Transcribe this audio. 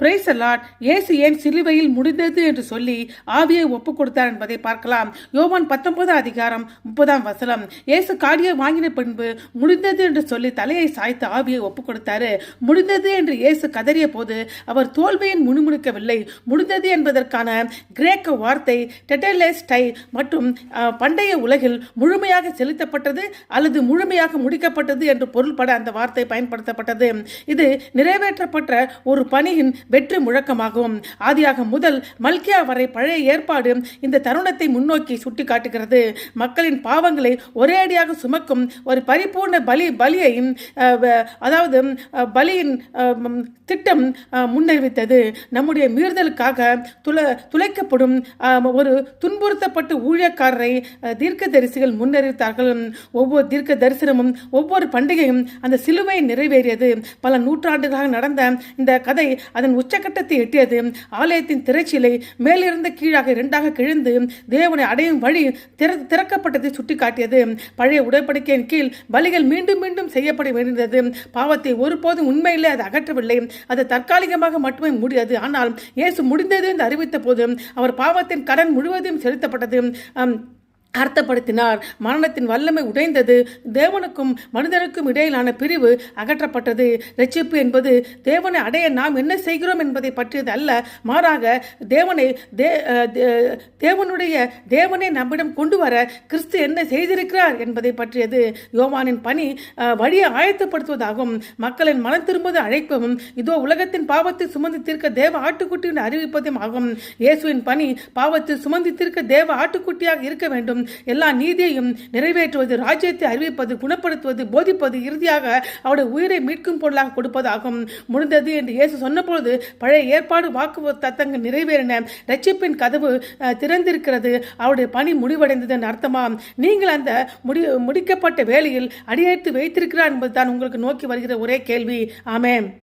Praise the Lord. இயேசு ஏன் சிலுவையில் முடிந்தது என்று சொல்லி ஆவியை ஒப்புக் கொடுத்தார் என்பதை பார்க்கலாம். யோவான் 19:30 இயேசு காடியை வாங்கின பின்பு முடிந்தது என்று சொல்லி தலையை சாய்த்து ஆவியை ஒப்புக் கொடுத்தாரு. முடிந்தது என்று இயேசு கதறிய போது அவர் தோல்வியின் முணுமுணுக்கவில்லை. முடிந்தது என்பதற்கான கிரேக்க வார்த்தை டெட்டெலெஸ்டை மற்றும் பண்டைய உலகில் முழுமையாக செலுத்தப்பட்டது அல்லது முழுமையாக முடிக்கப்பட்டது என்று பொருள்பட அந்த வார்த்தை பயன்படுத்தப்பட்டது. இது நிறைவேற்றப்பட்ட ஒரு பணியின் வெற்றி முழக்கமாகும். ஆதியாக முதல் மல்கியா வரை பழைய ஏற்பாடு இந்த தருணத்தை முன்னோக்கி சுட்டி காட்டுகிறது. மக்களின் பாவங்களை ஒரே அடியாக சுமக்கும் ஒரு பரிபூர்ண பலியையும் அதாவது பலியின் திட்டம் முன்னறிவித்தது. நம்முடைய மீறுதலுக்காக துளைக்கப்படும் ஒரு துன்புறுத்தப்பட்ட ஊழியக்காரரை தீர்க்கதரிசிகள் முன்னறிவித்தார்கள். ஒவ்வொரு தீர்க்க தரிசனமும் ஒவ்வொரு பண்டிகையும் அந்த சிலுவை நிறைவேறியது. பல நூற்றாண்டுகளாக நடந்த இந்த கதை அதன் உச்சக்கட்டத்தை எட்டியது. ஆலயத்தின் திரைச்சீலை மேலிருந்து கீழாக இரண்டாக கிழிந்து தேவனை அடையும் வழி திறக்கப்பட்டதை சுட்டிக்காட்டியது. பழைய உடன்படிக்கையின் கீழ் பலிகள் மீண்டும் மீண்டும் செய்யப்பட வேண்டியது. பாவத்தை ஒருபோதும் உண்மையிலே அது அகற்றவில்லை. அது தற்காலிகமாக மட்டுமே முடியாது. ஆனால் இயேசு முடிந்தது என்று அறிவித்த போது அவர் பாவத்தின் கடன் முழுவதும் செலுத்தப்பட்டது அர்த்தப்படுத்தினார். மரணத்தின் வல்லமை உடைந்தது. தேவனுக்கும் மனிதனுக்கும் இடையிலான பிரிவு அகற்றப்பட்டது. ரட்சிப்பு என்பது தேவனை அடைய நாம் என்ன செய்கிறோம் என்பதை பற்றியது அல்ல. மாறாக தேவனை நம்மிடம் கொண்டு வர கிறிஸ்து என்ன செய்திருக்கிறார் என்பதை பற்றியது. யோவானின் பணி வழியை ஆயத்தப்படுத்துவதாகும். மக்களின் மனம் திரும்புவதை அழைப்பதும் இதோ உலகத்தின் பாவத்தை சுமந்து தீர்க்க தேவ ஆட்டுக்குட்டியின் அறிவிப்பதும் ஆகும். இயேசுவின் பணி பாவத்தை சுமந்து தீர்க்க தேவ ஆட்டுக்குட்டியாக இருக்க வேண்டும். எல்லா நீதியையும் நிறைவேற்றுவது, ராஜ்யத்தை அறிவிப்பது, குணப்படுத்துவது, போதிப்பது, இறுதியாக அவருடைய உயிரை மீட்கும் பொருளாக கொடுப்பதாகும். முடிந்தது என்று இயேசு சொன்னபொழுது பழைய ஏற்பாடு வாக்கு தத்தங்கள் நிறைவேறின. ரட்சிப்பின் கதவு திறந்திருக்கிறது. அவருடைய பணி முடிவடைந்தது என்று அர்த்தமாம். நீங்கள் அந்த முடிக்கப்பட்ட வேலையில் அடியெடுத்து வைத்திருக்கிறார் என்பதுதான் உங்களுக்கு நோக்கி வருகிற ஒரே கேள்வி. ஆமென்.